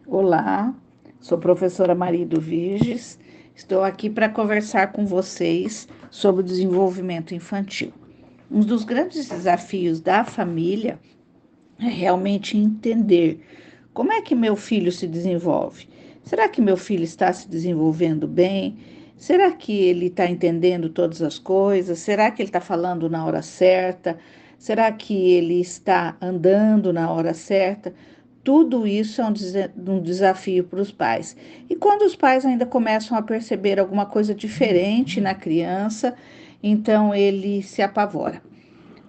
Olá, sou professora Marido Viges. Estou aqui para conversar com vocês sobre o desenvolvimento infantil. Um dos grandes desafios da família é realmente entender como é que meu filho se desenvolve. Será que meu filho está se desenvolvendo bem? Será que ele está entendendo todas as coisas? Será que ele está falando na hora certa? Será que ele está andando na hora certa? Tudo isso é um desafio para os pais. E quando os pais ainda começam a perceber alguma coisa diferente na criança, então ele se apavora.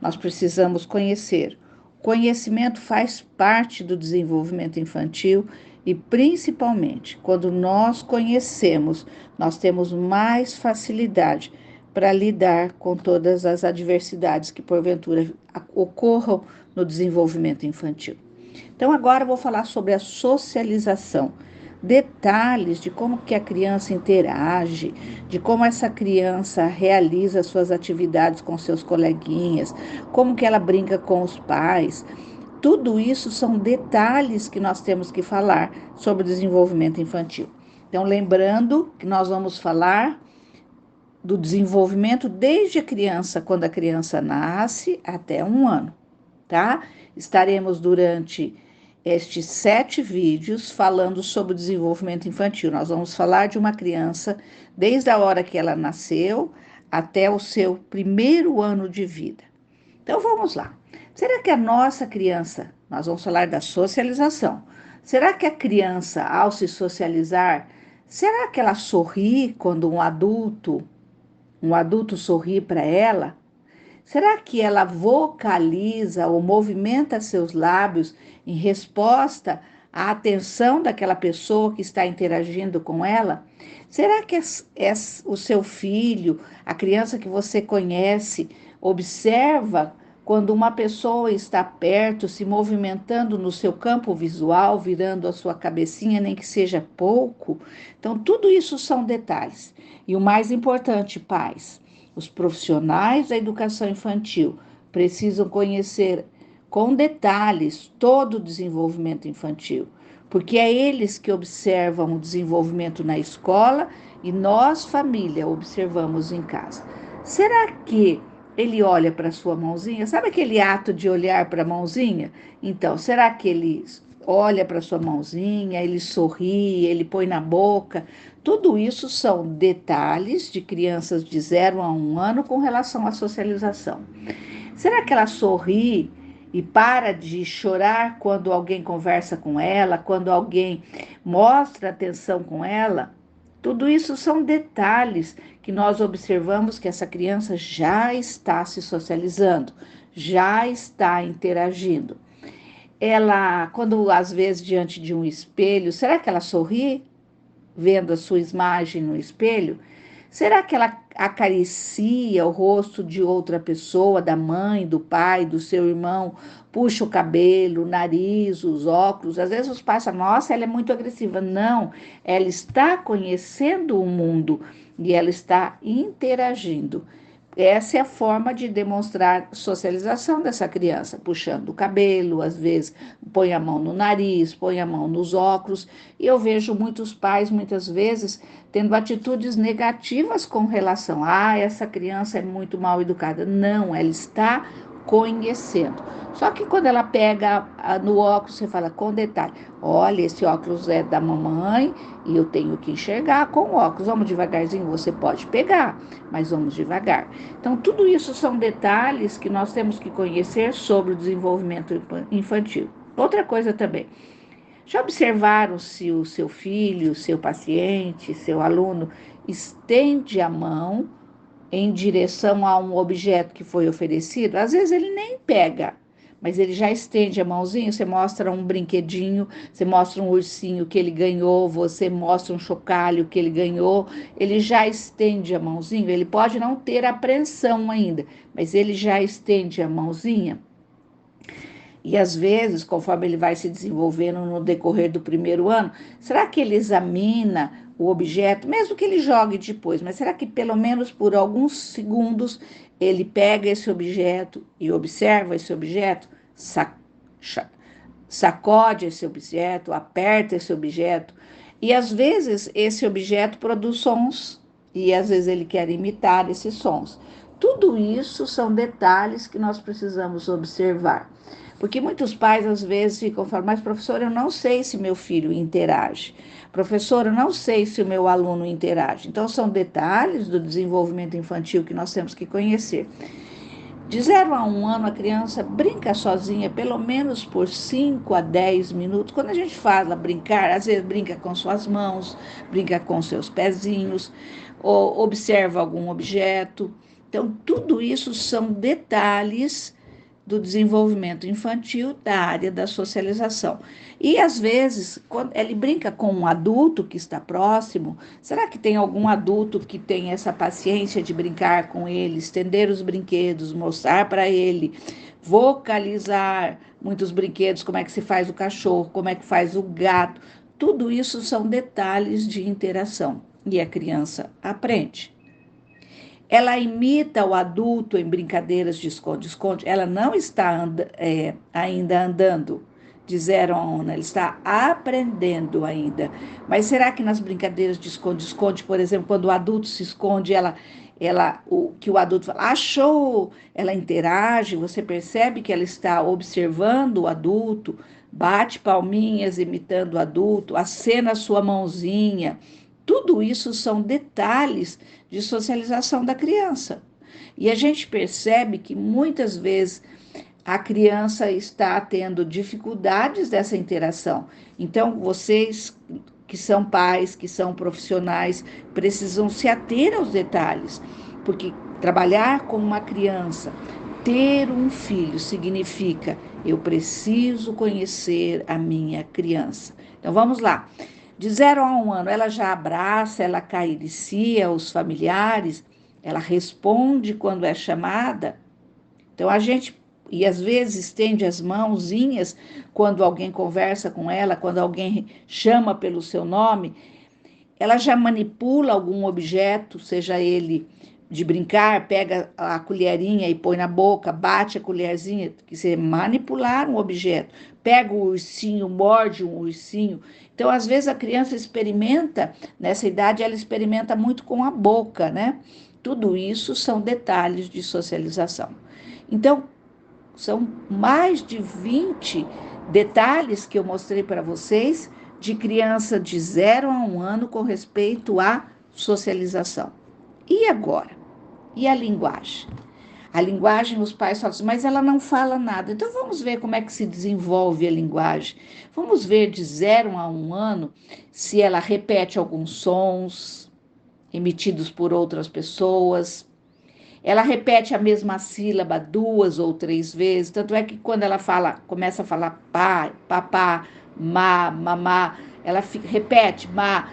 Nós precisamos conhecer. O conhecimento faz parte do desenvolvimento infantil e, principalmente, quando nós conhecemos, nós temos mais facilidade para lidar com todas as adversidades que, porventura, ocorram no desenvolvimento infantil. Então, agora eu vou falar sobre a socialização. Detalhes de como que a criança interage, de como essa criança realiza suas atividades com seus coleguinhas, como que ela brinca com os pais. Tudo isso são detalhes que nós temos que falar sobre o desenvolvimento infantil. Então, lembrando que nós vamos falar do desenvolvimento desde a criança, quando a criança nasce, até 1 ano, tá? Estaremos durante estes 7 vídeos falando sobre o desenvolvimento infantil. Nós vamos falar de uma criança desde a hora que ela nasceu até o seu 1º ano de vida. Então vamos lá. Será que a nossa criança, nós vamos falar da socialização, será que a criança, ao se socializar, será que ela sorri quando um adulto sorri para ela? Será que ela vocaliza ou movimenta seus lábios em resposta à atenção daquela pessoa que está interagindo com ela? Será que o seu filho, a criança que você conhece, observa quando uma pessoa está perto, se movimentando no seu campo visual, virando a sua cabecinha, nem que seja pouco? Então, tudo isso são detalhes. E o mais importante, pais, os profissionais da educação infantil precisam conhecer com detalhes todo o desenvolvimento infantil, porque é eles que observam o desenvolvimento na escola e nós, família, observamos em casa. Será que ele olha para sua mãozinha? Sabe aquele ato de olhar para a mãozinha? Então, será que ele olha para sua mãozinha, ele sorri, ele põe na boca? Tudo isso são detalhes de crianças de 0 a 1 ano com relação à socialização. Será que ela sorri e para de chorar quando alguém conversa com ela, quando alguém mostra atenção com ela? Tudo isso são detalhes que nós observamos que essa criança já está se socializando, já está interagindo. Ela, quando às vezes diante de um espelho, será que ela sorri vendo a sua imagem no espelho? Será que ela acaricia o rosto de outra pessoa, da mãe, do pai, do seu irmão, puxa o cabelo, o nariz, os óculos? Às vezes os pais falam, nossa, ela é muito agressiva. Não, ela está conhecendo o mundo e ela está interagindo. Essa é a forma de demonstrar socialização dessa criança, puxando o cabelo, às vezes põe a mão no nariz, põe a mão nos óculos, e eu vejo muitos pais, muitas vezes, tendo atitudes negativas com relação a essa criança é muito mal educada. Não, ela está conhecendo. Só que quando ela pega no óculos, você fala com detalhe, olha, esse óculos é da mamãe e eu tenho que enxergar com o óculos. Vamos devagarzinho, você pode pegar, mas vamos devagar. Então, tudo isso são detalhes que nós temos que conhecer sobre o desenvolvimento infantil. Outra coisa também, já observaram se o seu filho, seu paciente, seu aluno estende a mão em direção a um objeto que foi oferecido? Às vezes ele nem pega, mas ele já estende a mãozinha, você mostra um brinquedinho, você mostra um ursinho que ele ganhou, você mostra um chocalho que ele ganhou, ele já estende a mãozinha, ele pode não ter apreensão ainda, mas ele já estende a mãozinha. E às vezes, conforme ele vai se desenvolvendo no decorrer do 1º ano, será que ele examina o objeto, mesmo que ele jogue depois, mas será que pelo menos por alguns segundos ele pega esse objeto e observa esse objeto? sacode esse objeto, aperta esse objeto, e às vezes esse objeto produz sons, e às vezes ele quer imitar esses sons. Tudo isso são detalhes que nós precisamos observar. Porque muitos pais às vezes ficam falando, mas professor, eu não sei se meu filho interage. Professor, eu não sei se o meu aluno interage. Então, são detalhes do desenvolvimento infantil que nós temos que conhecer. De 0 a 1 ano, a criança brinca sozinha pelo menos por 5 a 10 minutos. Quando a gente fala brincar, às vezes brinca com suas mãos, brinca com seus pezinhos, ou observa algum objeto. Então, tudo isso são detalhes do desenvolvimento infantil da área da socialização. E às vezes, quando ele brinca com um adulto que está próximo, será que tem algum adulto que tem essa paciência de brincar com ele, estender os brinquedos, mostrar para ele, vocalizar muitos brinquedos, como é que se faz o cachorro, como é que faz o gato? Tudo isso são detalhes de interação e a criança aprende. Ela imita o adulto em brincadeiras de esconde-esconde. Ela não está ainda andando de 0 a 1 ano, ela está aprendendo ainda. Mas será que nas brincadeiras de esconde-esconde, por exemplo, quando o adulto se esconde, que o adulto fala, achou, ela interage, você percebe que ela está observando o adulto, bate palminhas imitando o adulto, acena a sua mãozinha. Tudo isso são detalhes de socialização da criança. E a gente percebe que muitas vezes a criança está tendo dificuldades dessa interação. Então, vocês que são pais, que são profissionais, precisam se ater aos detalhes, porque trabalhar com uma criança, ter um filho, significa eu preciso conhecer a minha criança. Então, vamos lá. De 0 a 1 ano, ela já abraça, ela acaricia os familiares, ela responde quando é chamada. Então, e às vezes estende as mãozinhas quando alguém conversa com ela, quando alguém chama pelo seu nome. Ela já manipula algum objeto, seja ele de brincar, pega a colherinha e põe na boca, bate a colherzinha, que seria manipular um objeto. Pega o ursinho, morde um ursinho. Então, às vezes, a criança experimenta, nessa idade, ela experimenta muito com a boca, né? Tudo isso são detalhes de socialização. Então, são mais de 20 detalhes que eu mostrei para vocês de criança de 0 a 1 ano com respeito à socialização. E agora? E a linguagem? A linguagem, os pais falam assim, mas ela não fala nada. Então vamos ver como é que se desenvolve a linguagem. Vamos ver de 0 a 1 ano se ela repete alguns sons emitidos por outras pessoas. Ela repete a mesma sílaba 2 ou 3 vezes. Tanto é que quando ela começa a falar pá, papá, má, mamá, ela repete má,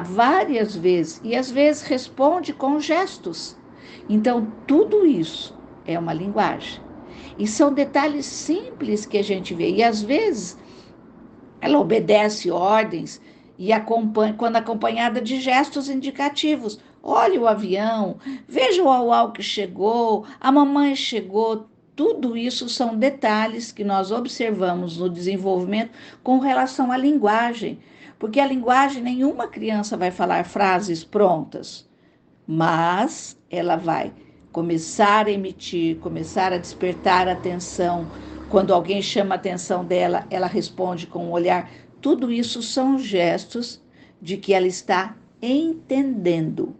várias vezes. E às vezes responde com gestos. Então, tudo isso é uma linguagem. E são detalhes simples que a gente vê. E às vezes ela obedece ordens e quando acompanhada de gestos indicativos. Olha o avião, veja o uau que chegou, a mamãe chegou. Tudo isso são detalhes que nós observamos no desenvolvimento com relação à linguagem. Porque a linguagem, nenhuma criança vai falar frases prontas, mas ela vai começar a emitir, começar a despertar a atenção. Quando alguém chama a atenção dela, ela responde com um olhar. Tudo isso são gestos de que ela está entendendo.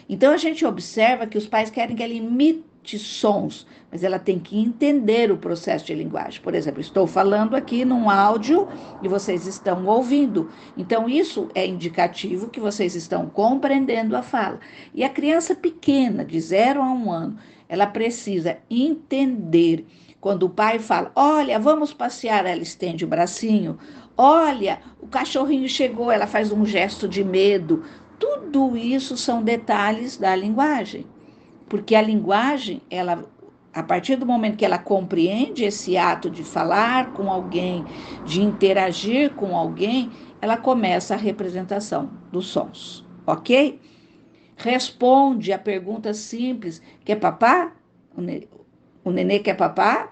Então a gente observa que os pais querem que ela imite sons, mas ela tem que entender o processo de linguagem. Por exemplo, estou falando aqui num áudio e vocês estão ouvindo. Então isso é indicativo que vocês estão compreendendo a fala. E a criança pequena, de 0 a 1 ano, ela precisa entender. Quando o pai fala, olha, vamos passear, ela estende o bracinho. Olha, o cachorrinho chegou, ela faz um gesto de medo. Tudo isso são detalhes da linguagem, porque a linguagem, a partir do momento que ela compreende esse ato de falar com alguém, de interagir com alguém, ela começa a representação dos sons, ok? Responde a pergunta simples, quer papá? O nenê quer papá?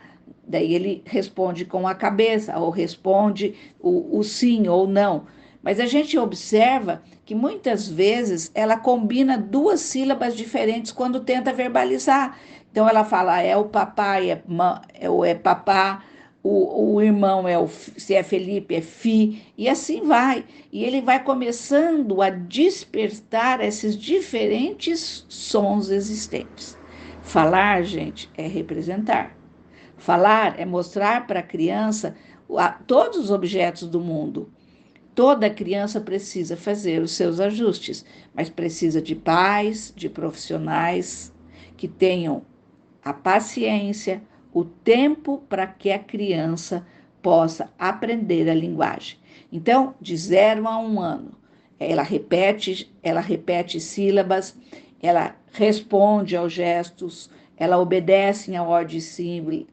Daí ele responde com a cabeça, ou responde o sim ou não. Mas a gente observa que muitas vezes ela combina duas sílabas diferentes quando tenta verbalizar. Então ela fala, é o papai, é papá, o irmão se é Felipe, é Fi, e assim vai. E ele vai começando a despertar esses diferentes sons existentes. Falar, gente, é representar. Falar é mostrar para a criança todos os objetos do mundo. Toda criança precisa fazer os seus ajustes, mas precisa de pais, de profissionais que tenham a paciência, o tempo para que a criança possa aprender a linguagem. Então, de 0 a 1 ano, ela repete sílabas, ela responde aos gestos, ela obedece a ordens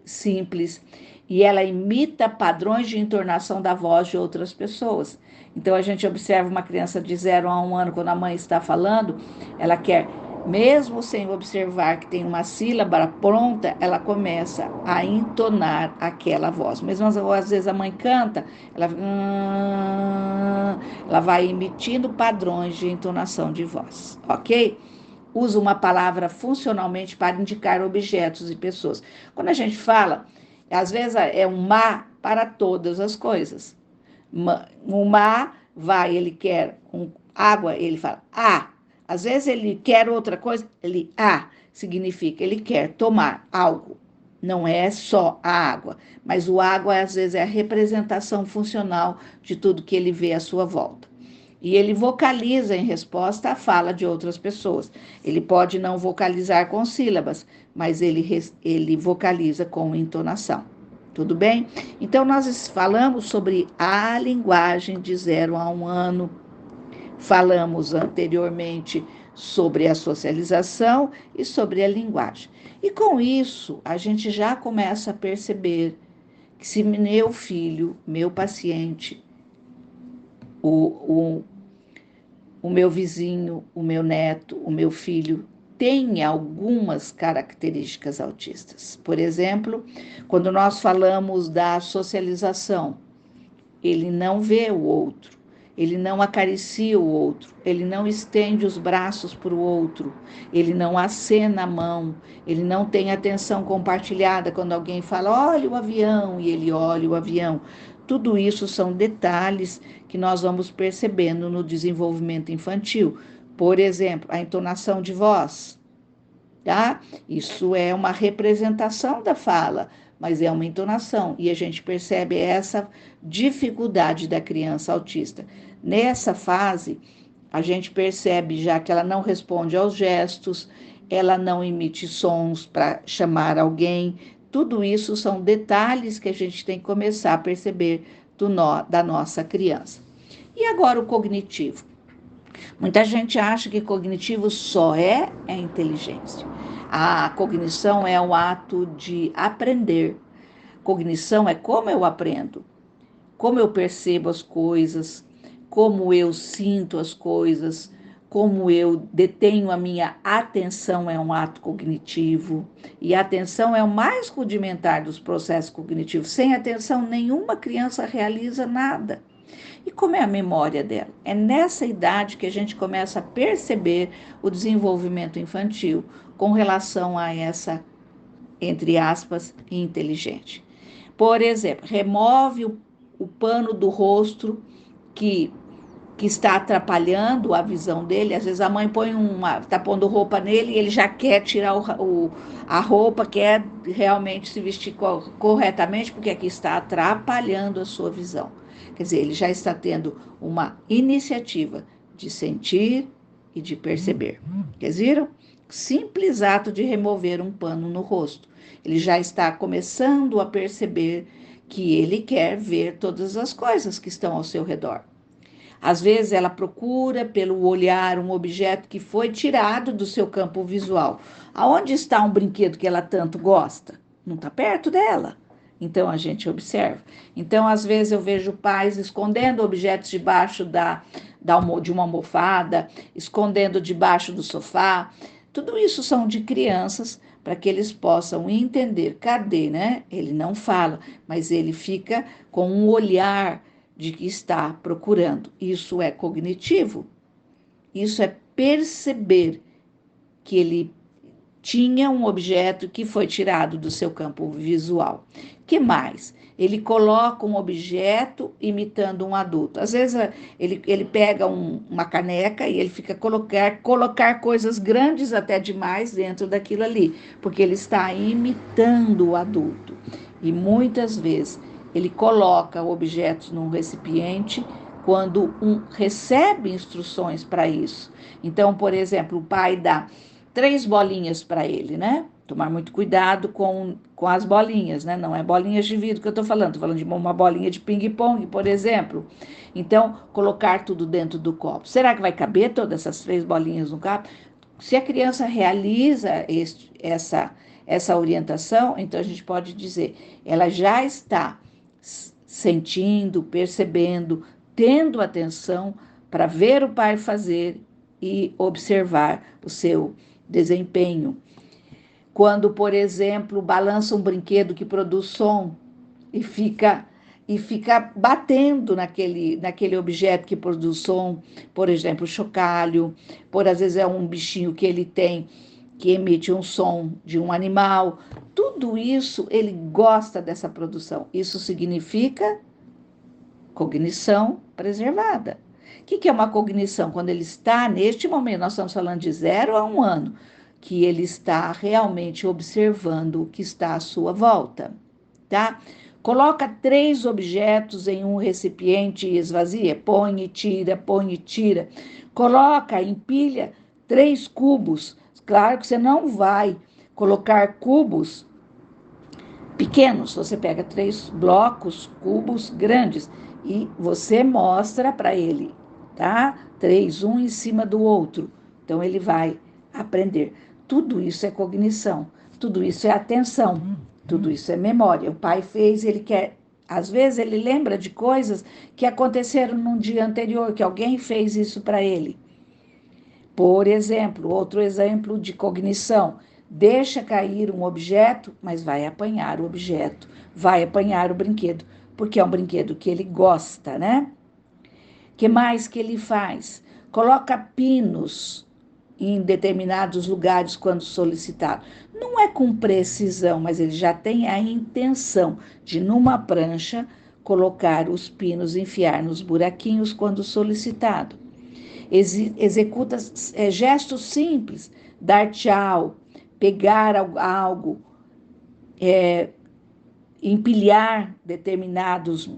simples e ela imita padrões de entonação da voz de outras pessoas. Então, a gente observa uma criança de 0 a 1 ano, quando a mãe está falando, ela quer, mesmo sem observar que tem uma sílaba pronta, ela começa a entonar aquela voz. Mesmo às vezes a mãe canta, ela vai emitindo padrões de entonação de voz, ok? Usa uma palavra funcionalmente para indicar objetos e pessoas. Quando a gente fala, às vezes é um má para todas as coisas. O má ele quer água, ele fala Às vezes ele quer outra coisa, significa ele quer tomar algo. Não é só a água, mas o água às vezes é a representação funcional de tudo que ele vê à sua volta. E ele vocaliza em resposta à fala de outras pessoas. Ele pode não vocalizar com sílabas, mas ele vocaliza com entonação. Tudo bem? Então, nós falamos sobre a linguagem de 0 a 1 ano. Falamos anteriormente sobre a socialização e sobre a linguagem. E com isso, a gente já começa a perceber que se meu filho, meu paciente, o meu vizinho, o meu neto, o meu filho, tem algumas características autistas. Por exemplo, quando nós falamos da socialização, ele não vê o outro, ele não acaricia o outro, ele não estende os braços para o outro, ele não acena a mão, ele não tem atenção compartilhada quando alguém fala, olha o avião, e ele olha o avião. Tudo isso são detalhes que nós vamos percebendo no desenvolvimento infantil. Por exemplo, a entonação de voz, tá? Isso é uma representação da fala, mas é uma entonação, e a gente percebe essa dificuldade da criança autista. Nessa fase, a gente percebe já que ela não responde aos gestos, ela não emite sons para chamar alguém. Tudo isso são detalhes que a gente tem que começar a perceber da nossa criança. E agora o cognitivo. Muita gente acha que cognitivo só é inteligência. A cognição é o ato de aprender. Cognição é como eu aprendo, como eu percebo as coisas, como eu sinto as coisas, como eu detenho a minha atenção, é um ato cognitivo. E a atenção é o mais rudimentar dos processos cognitivos. Sem atenção, nenhuma criança realiza nada. E como é a memória dela? É nessa idade que a gente começa a perceber o desenvolvimento infantil com relação a essa, entre aspas, inteligente. Por exemplo, remove o pano do rosto que está atrapalhando a visão dele. Às vezes a mãe está pondo roupa nele e ele já quer tirar a roupa, quer realmente se vestir corretamente, porque aqui está atrapalhando a sua visão. Quer dizer, ele já está tendo uma iniciativa de sentir e de perceber. Vocês viram? Simples ato de remover um pano no rosto. Ele já está começando a perceber que ele quer ver todas as coisas que estão ao seu redor. Às vezes ela procura pelo olhar um objeto que foi tirado do seu campo visual. Aonde está um brinquedo que ela tanto gosta? Não está perto dela. Então a gente observa. Então, às vezes, eu vejo pais escondendo objetos debaixo de uma almofada, escondendo debaixo do sofá. Tudo isso são de crianças para que eles possam entender. Cadê, né? Ele não fala, mas ele fica com um olhar de que está procurando. Isso é cognitivo. Isso é perceber que ele tinha um objeto que foi tirado do seu campo visual. Que mais? Ele coloca um objeto imitando um adulto. Às vezes ele pega uma caneca e ele fica colocar coisas grandes até demais dentro daquilo ali, porque ele está imitando o adulto. E muitas vezes ele coloca objetos num recipiente quando recebe instruções para isso. Então, por exemplo, o pai dá 3 bolinhas para ele, né? Tomar muito cuidado com as bolinhas, né? Não é bolinhas de vidro que eu estou falando de uma bolinha de ping-pong, por exemplo. Então, colocar tudo dentro do copo. Será que vai caber todas essas 3 bolinhas no copo? Se a criança realiza essa orientação, então a gente pode dizer, ela já está sentindo, percebendo, tendo atenção para ver o pai fazer e observar o seu desempenho. Quando, por exemplo, balança um brinquedo que produz som e fica batendo naquele objeto que produz som, por exemplo, chocalho, às vezes é um bichinho que ele tem que emite um som de um animal. Tudo isso ele gosta dessa produção. Isso significa cognição preservada. O que é uma cognição? Quando ele está, neste momento, nós estamos falando de 0 a 1 ano, que ele está realmente observando o que está à sua volta, tá? Coloca 3 objetos em um recipiente e esvazia, põe e tira, põe e tira. Coloca, empilha 3 cubos. Claro que você não vai colocar cubos pequenos, você pega 3 blocos, cubos grandes, e você mostra para ele, tá? 3, um em cima do outro. Então, ele vai aprender. Tudo isso é cognição, tudo isso é atenção, tudo isso é memória. O pai fez, ele quer. Às vezes, ele lembra de coisas que aconteceram num dia anterior, que alguém fez isso para ele. Por exemplo, outro exemplo de cognição. Deixa cair um objeto, mas vai apanhar o objeto, vai apanhar o brinquedo, porque é um brinquedo que ele gosta, né? Que mais que ele faz? Coloca pinos em determinados lugares quando solicitado. Não é com precisão, mas ele já tem a intenção de, numa prancha, colocar os pinos, enfiar nos buraquinhos quando solicitado. Executa gestos simples, dar tchau, pegar algo, empilhar determinados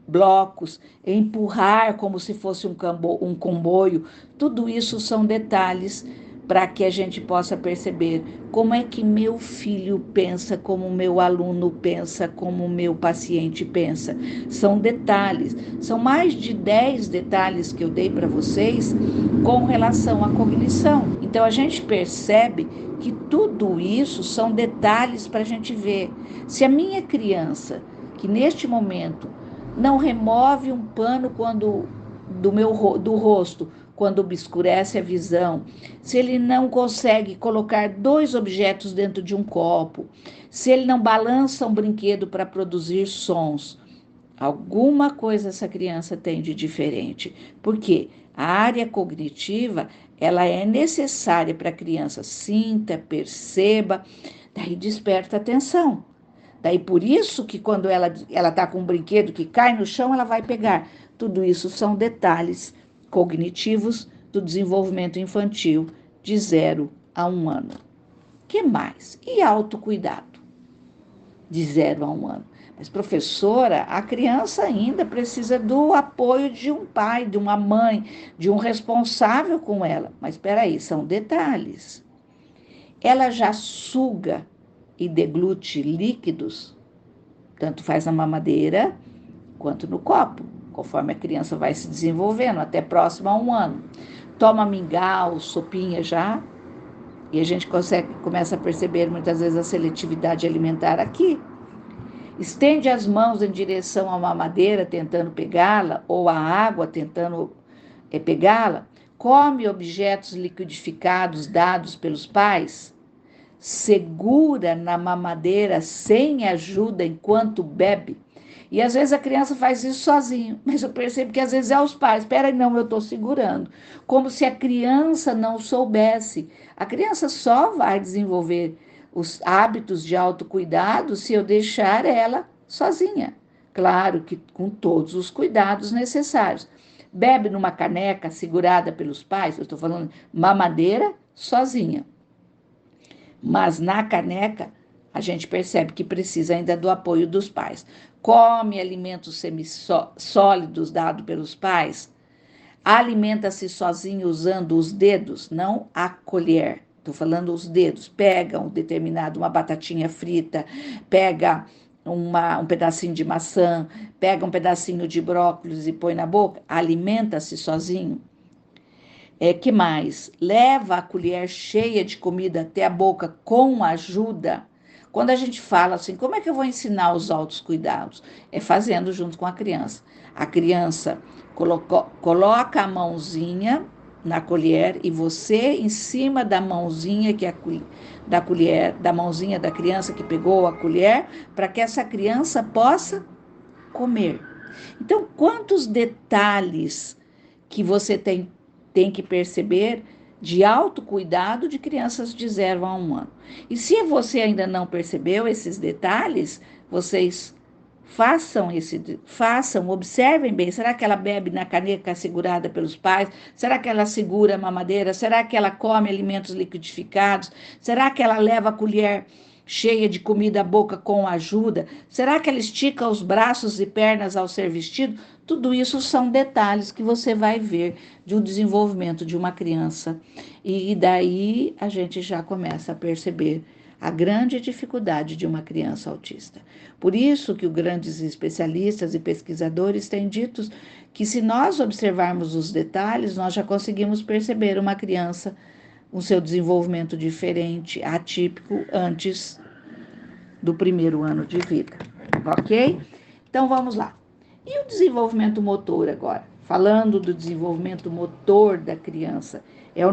blocos, empurrar como se fosse um comboio. Tudo isso são detalhes para que a gente possa perceber como é que meu filho pensa, como o meu aluno pensa, como o meu paciente pensa. São detalhes, são mais de 10 detalhes que eu dei para vocês com relação à cognição. Então, a gente percebe que tudo isso são detalhes para a gente ver. Se a minha criança, que neste momento não remove um pano do rosto, quando obscurece a visão, se ele não consegue colocar 2 objetos dentro de um copo, se ele não balança um brinquedo para produzir sons, alguma coisa essa criança tem de diferente. Por quê? A área cognitiva, ela é necessária para a criança sinta, perceba, daí desperta atenção. Daí por isso que quando ela está com um brinquedo que cai no chão, ela vai pegar. Tudo isso são detalhes cognitivos do desenvolvimento infantil de 0 a 1 ano. Que mais? E autocuidado de 0 a 1 ano. Mas, professora, a criança ainda precisa do apoio de um pai, de uma mãe, de um responsável com ela. Mas espera aí, são detalhes. Ela já suga e deglute líquidos, tanto faz na mamadeira quanto no copo, conforme a criança vai se desenvolvendo, até próximo a 1 ano. Toma mingau, sopinha já, e a gente começa a perceber muitas vezes a seletividade alimentar aqui. Estende as mãos em direção a uma mamadeira tentando pegá-la, ou a água tentando pegá-la. Come objetos liquidificados dados pelos pais. segura na mamadeira sem ajuda enquanto bebe. E às vezes a criança faz isso sozinho, mas eu percebo que às vezes é os pais. Espera aí, não, eu estou segurando. Como se a criança não soubesse. A criança só vai desenvolver os hábitos de autocuidado se eu deixar ela sozinha. Claro que com todos os cuidados necessários. Bebe numa caneca segurada pelos pais, eu estou falando mamadeira sozinha. Mas na caneca, a gente percebe que precisa ainda do apoio dos pais. Come alimentos semissólidos dados pelos pais, alimenta-se sozinho usando os dedos, não a colher. Estou falando os dedos. Pega uma batatinha frita, pega um pedacinho de maçã, pega um pedacinho de brócolis e põe na boca. Alimenta-se sozinho. Que mais? Leva a colher cheia de comida até a boca com ajuda. Quando a gente fala assim, como é que eu vou ensinar os altos cuidados? É fazendo junto com a criança. A criança coloca a mãozinha na colher e você em cima da mãozinha da colher, da mãozinha da criança que pegou a colher, para que essa criança possa comer. Então, quantos detalhes que você tem que perceber de autocuidado de crianças de 0 a 1 ano. E se você ainda não percebeu esses detalhes, vocês façam, observem bem. Será que ela bebe na caneca segurada pelos pais? Será que ela segura a mamadeira? Será que ela come alimentos liquidificados? Será que ela leva a colher cheia de comida à boca com ajuda? Será que ela estica os braços e pernas ao ser vestido? Tudo isso são detalhes que você vai ver de um desenvolvimento de uma criança. E daí a gente já começa a perceber a grande dificuldade de uma criança autista. Por isso que os grandes especialistas e pesquisadores têm dito que se nós observarmos os detalhes, nós já conseguimos perceber uma criança, o seu desenvolvimento diferente, atípico, antes do 1º ano de vida, ok? Então vamos lá. E o desenvolvimento motor agora? Falando do desenvolvimento motor da criança, é a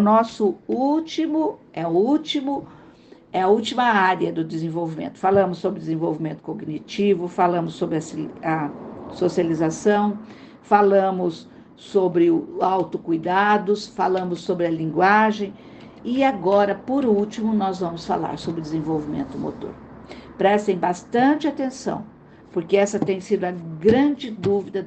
última área do desenvolvimento. Falamos sobre desenvolvimento cognitivo, falamos sobre a socialização, falamos sobre o autocuidados, falamos sobre a linguagem e agora, por último, nós vamos falar sobre desenvolvimento motor. Prestem bastante atenção, porque essa tem sido a grande dúvida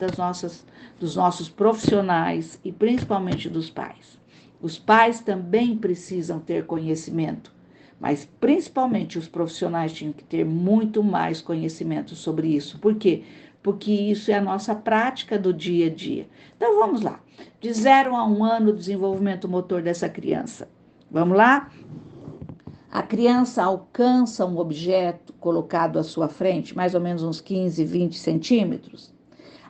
dos nossos profissionais e principalmente dos pais. Os pais também precisam ter conhecimento, mas principalmente os profissionais tinham que ter muito mais conhecimento sobre isso. Por quê? Porque isso é a nossa prática do dia a dia. Então vamos lá. De 0 a 1 ano, o desenvolvimento motor dessa criança. Vamos lá? A criança alcança um objeto colocado à sua frente, mais ou menos uns 15, 20 centímetros.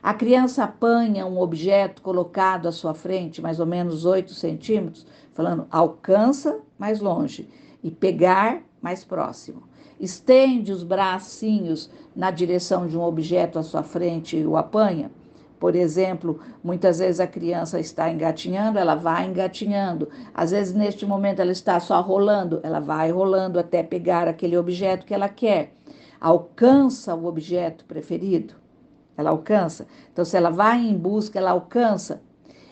A criança apanha um objeto colocado à sua frente, mais ou menos 8 centímetros, falando alcança mais longe e pegar mais próximo. Estende os bracinhos na direção de um objeto à sua frente e o apanha. Por exemplo, muitas vezes a criança está engatinhando, ela vai engatinhando. Às vezes, neste momento, ela está só rolando, ela vai rolando até pegar aquele objeto que ela quer. Alcança o objeto preferido, ela alcança. Então, se ela vai em busca, ela alcança.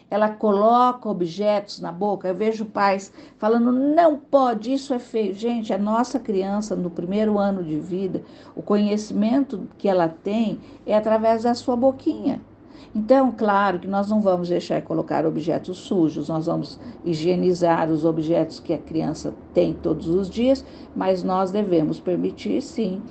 Ela coloca objetos na boca. Eu vejo pais falando, não pode, isso é feio. Gente, a nossa criança, no 1º ano de vida, o conhecimento que ela tem é através da sua boquinha. Então, claro que nós não vamos deixar colocar objetos sujos, nós vamos higienizar os objetos que a criança tem todos os dias, mas nós devemos permitir, sim,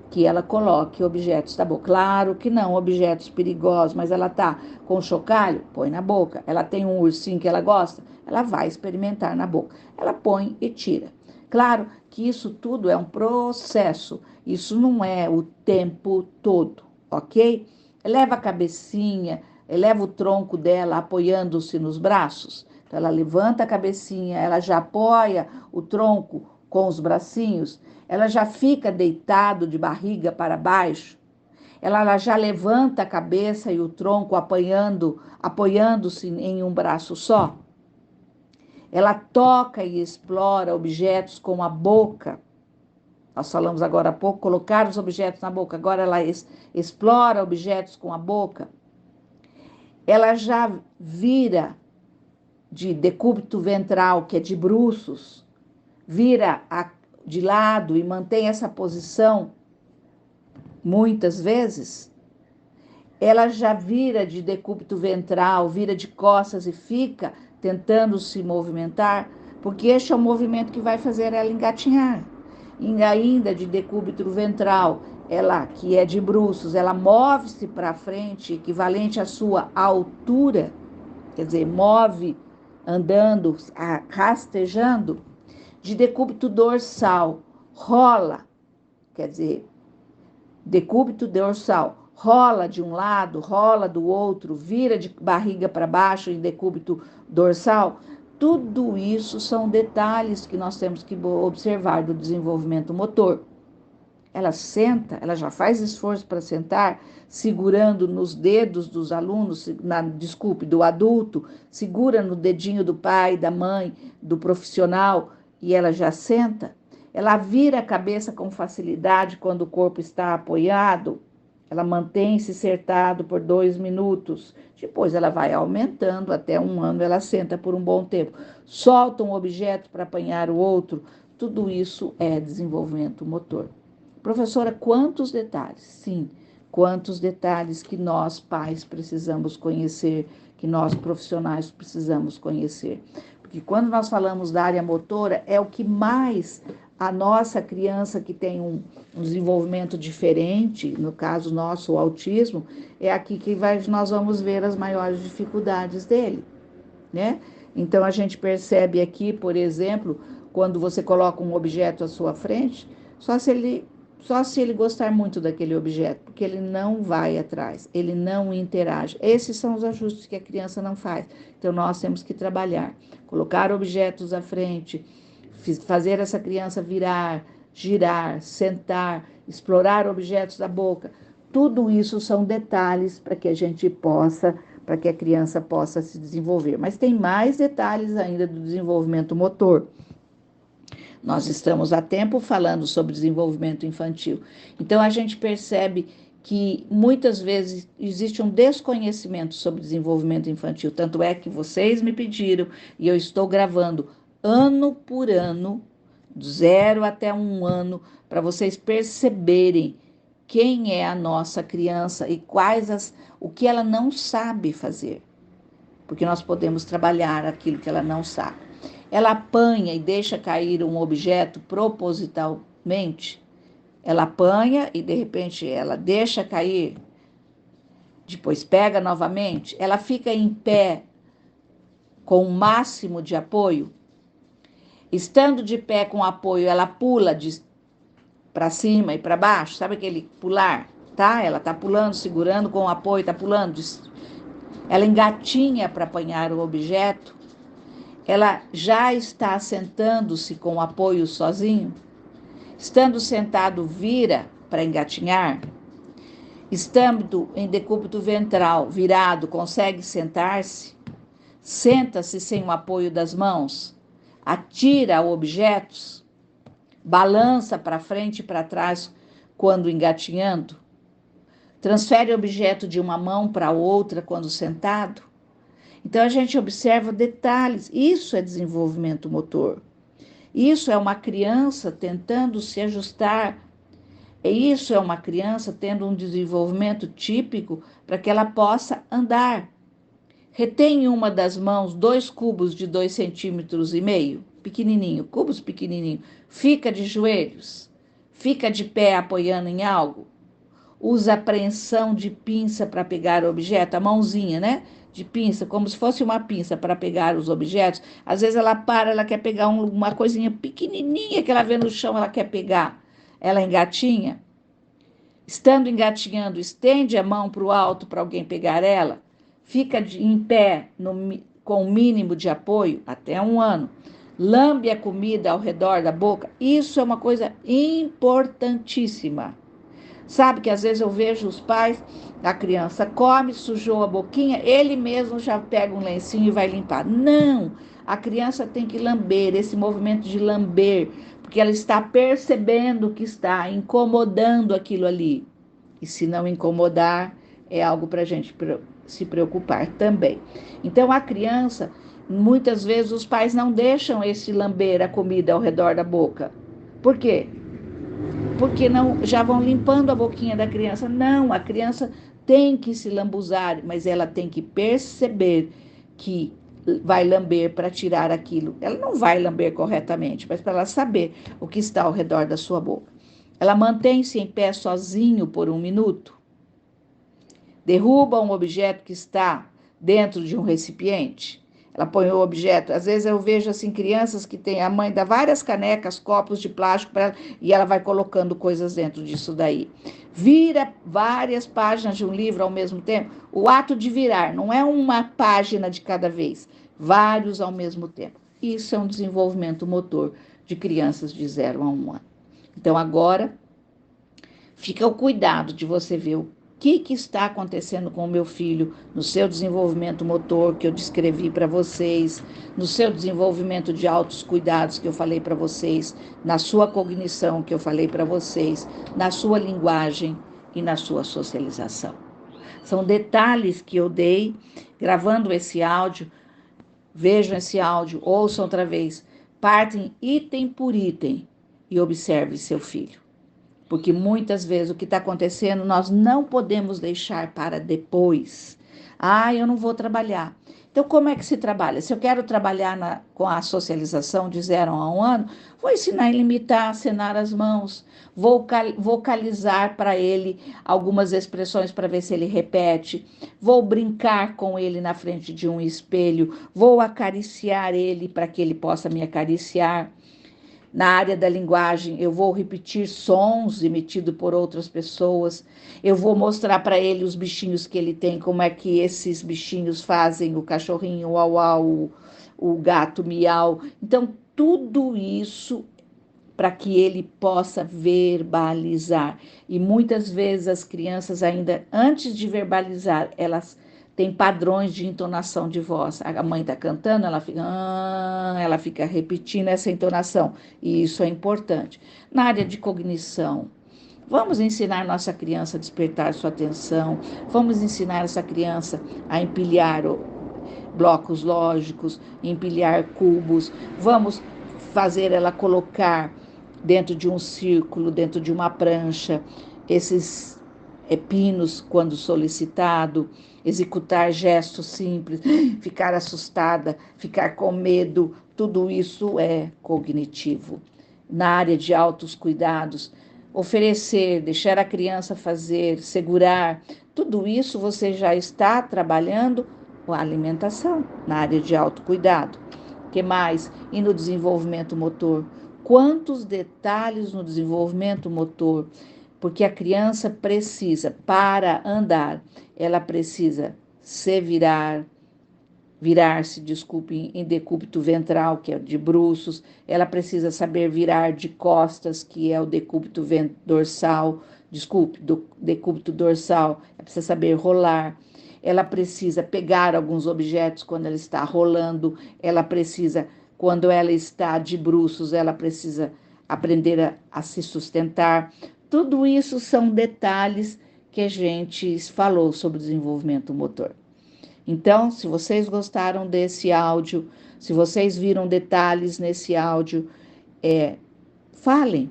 que ela coloque objetos da boca. Claro que não objetos perigosos, mas ela tá com chocalho, põe na boca. Ela tem um ursinho que ela gosta, ela vai experimentar na boca. Ela põe e tira. Claro que isso tudo é um processo, isso não é o tempo todo, ok? Eleva a cabecinha, eleva o tronco dela apoiando-se nos braços. Então, ela levanta a cabecinha, ela já apoia o tronco com os bracinhos, ela já fica deitado de barriga para baixo, ela já levanta a cabeça e o tronco apoiando-se em um braço só. Ela toca e explora objetos com a boca. Nós falamos agora há pouco, colocar os objetos na boca. Agora ela explora objetos com a boca. Ela já vira de decúbito ventral, que é de bruços, vira de lado e mantém essa posição muitas vezes. Ela já vira de decúbito ventral, vira de costas e fica tentando se movimentar, porque este é o movimento que vai fazer ela engatinhar. E ainda de decúbito ventral, ela que é de bruços, ela move-se para frente, equivalente à sua altura, quer dizer, move andando, rastejando. De decúbito dorsal, rola, quer dizer, decúbito dorsal, rola de um lado, rola do outro, vira de barriga para baixo em decúbito dorsal. Tudo isso são detalhes que nós temos que observar do desenvolvimento motor. Ela senta, ela já faz esforço para sentar, segurando nos dedos dos alunos, do adulto, segura no dedinho do pai, da mãe, do profissional, e ela já senta. Ela vira a cabeça com facilidade quando o corpo está apoiado. Ela mantém-se sentado por 2 minutos. Depois ela vai aumentando, até 1 ano ela senta por um bom tempo. Solta um objeto para apanhar o outro. Tudo isso é desenvolvimento motor. Professora, quantos detalhes? Sim, quantos detalhes que nós, pais, precisamos conhecer, que nós, profissionais, precisamos conhecer. Porque quando nós falamos da área motora, é o que mais a nossa criança que tem um desenvolvimento diferente, no caso nosso, o autismo, é aqui que nós vamos ver as maiores dificuldades dele, né? Então, a gente percebe aqui, por exemplo, quando você coloca um objeto à sua frente, só se ele gostar muito daquele objeto, porque ele não vai atrás, ele não interage. Esses são os ajustes que a criança não faz. Então, nós temos que trabalhar, colocar objetos à frente, fazer essa criança virar, girar, sentar, explorar objetos da boca. Tudo isso são detalhes para que para que a criança possa se desenvolver. Mas tem mais detalhes ainda do desenvolvimento motor. Nós estamos há tempo falando sobre desenvolvimento infantil. Então, a gente percebe que muitas vezes existe um desconhecimento sobre desenvolvimento infantil. Tanto é que vocês me pediram e eu estou gravando ano por ano, do 0 até 1 ano, para vocês perceberem quem é a nossa criança e o que ela não sabe fazer. Porque nós podemos trabalhar aquilo que ela não sabe. Ela apanha e deixa cair um objeto propositalmente. Ela apanha e, de repente, ela deixa cair, depois pega novamente. Ela fica em pé com o máximo de apoio. Estando de pé com apoio, ela pula para cima e para baixo. Sabe aquele pular? Tá? Ela está pulando, segurando com o apoio, está pulando. Ela engatinha para apanhar o objeto. Ela já está sentando-se com apoio sozinho? Estando sentado, vira para engatinhar? Estando em decúbito ventral, virado, consegue sentar-se? Senta-se sem o apoio das mãos? Atira objetos? Balança para frente e para trás quando engatinhando? Transfere objeto de uma mão para outra quando sentado? Então, a gente observa detalhes. Isso é desenvolvimento motor. Isso é uma criança tentando se ajustar. Isso é uma criança tendo um desenvolvimento típico para que ela possa andar. Retém em uma das mãos 2 cubos de 2,5 centímetros, pequenininho, cubos pequenininho. Fica de joelhos. Fica de pé apoiando em algo. Usa apreensão de pinça para pegar o objeto, a mãozinha, né? De pinça, como se fosse uma pinça para pegar os objetos. Às vezes ela ela quer pegar uma coisinha pequenininha que ela vê no chão, ela quer pegar. Ela engatinha. Estando engatinhando, estende a mão para o alto para alguém pegar ela. Fica em pé com o mínimo de apoio, até 1 ano. Lambe a comida ao redor da boca. Isso é uma coisa importantíssima. Sabe que às vezes eu vejo os pais, a criança come, sujou a boquinha, ele mesmo já pega um lencinho e vai limpar. Não, a criança tem que lamber, esse movimento de lamber, porque ela está percebendo que está incomodando aquilo ali. E se não incomodar, é algo para a gente se preocupar também. Então, a criança, muitas vezes os pais não deixam esse lamber a comida ao redor da boca. Por quê? Porque não, já vão limpando a boquinha da criança. Não, a criança tem que se lambuzar, mas ela tem que perceber que vai lamber para tirar aquilo. Ela não vai lamber corretamente, mas para ela saber o que está ao redor da sua boca. Ela mantém-se em pé sozinho por 1 minuto. Derruba um objeto que está dentro de um recipiente. Ela põe o objeto. Às vezes eu vejo assim crianças que tem a mãe dá várias canecas, copos de plástico para ela e ela vai colocando coisas dentro disso daí. Vira várias páginas de um livro ao mesmo tempo. O ato de virar não é uma página de cada vez, vários ao mesmo tempo. Isso é um desenvolvimento motor de crianças de 0 a 1 ano. Então agora fica o cuidado de você ver o que está acontecendo com o meu filho no seu desenvolvimento motor que eu descrevi para vocês, no seu desenvolvimento de altos cuidados que eu falei para vocês, na sua cognição que eu falei para vocês, na sua linguagem e na sua socialização. São detalhes que eu dei gravando esse áudio. Vejam esse áudio, ouçam outra vez, partem item por item e observe seu filho. Porque muitas vezes o que está acontecendo nós não podemos deixar para depois. Eu não vou trabalhar. Então, como é que se trabalha? Se eu quero trabalhar com a socialização de 0 a 1 ano, vou ensinar a limitar, acenar as mãos, vou vocalizar para ele algumas expressões para ver se ele repete, vou brincar com ele na frente de um espelho, vou acariciar ele para que ele possa me acariciar. Na área da linguagem, eu vou repetir sons emitidos por outras pessoas. Eu vou mostrar para ele os bichinhos que ele tem, como é que esses bichinhos fazem, o cachorrinho, o uau, o gato, miau. Então, tudo isso para que ele possa verbalizar. E muitas vezes as crianças ainda, antes de verbalizar, elas têm padrões de entonação de voz. A mãe está cantando, ela fica repetindo essa entonação. E isso é importante. Na área de cognição, vamos ensinar nossa criança a despertar sua atenção, vamos ensinar essa criança a empilhar blocos lógicos, empilhar cubos, vamos fazer ela colocar dentro de um círculo, dentro de uma prancha, esses pinos quando solicitado, executar gestos simples, ficar assustada, ficar com medo, tudo isso é cognitivo. Na área de altos cuidados, oferecer, deixar a criança fazer, segurar, tudo isso você já está trabalhando com a alimentação, na área de autocuidado. O que mais? E no desenvolvimento motor? Quantos detalhes no desenvolvimento motor? Porque a criança precisa, para andar, ela precisa se virar-se, desculpe, em decúbito ventral, que é de bruços, ela precisa saber virar de costas, que é o decúbito dorsal, do decúbito dorsal, ela precisa saber rolar, ela precisa pegar alguns objetos quando ela está rolando, ela precisa, quando ela está de bruços, ela precisa aprender a se sustentar. Tudo isso são detalhes que a gente falou sobre desenvolvimento motor. Então, se vocês gostaram desse áudio, se vocês viram detalhes nesse áudio, falem,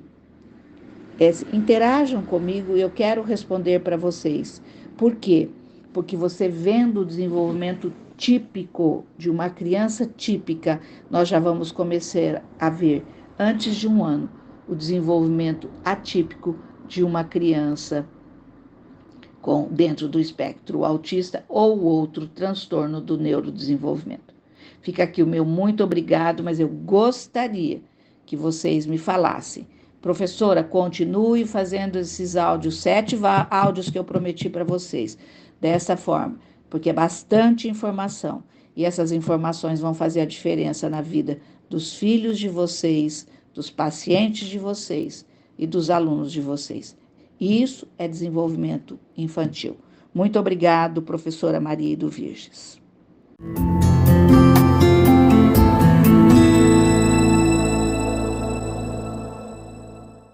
interajam comigo e eu quero responder para vocês. Por quê? Porque você vendo o desenvolvimento típico de uma criança típica, nós já vamos começar a ver, antes de 1 ano, o desenvolvimento atípico de uma criança dentro do espectro autista ou outro transtorno do neurodesenvolvimento. Fica aqui o meu muito obrigado, mas eu gostaria que vocês me falassem. Professora, continue fazendo esses áudios, 7 áudios que eu prometi para vocês, dessa forma, porque é bastante informação. E essas informações vão fazer a diferença na vida dos filhos de vocês, dos pacientes de vocês e dos alunos de vocês. Isso é desenvolvimento infantil. Muito obrigado, professora Maria do Virges.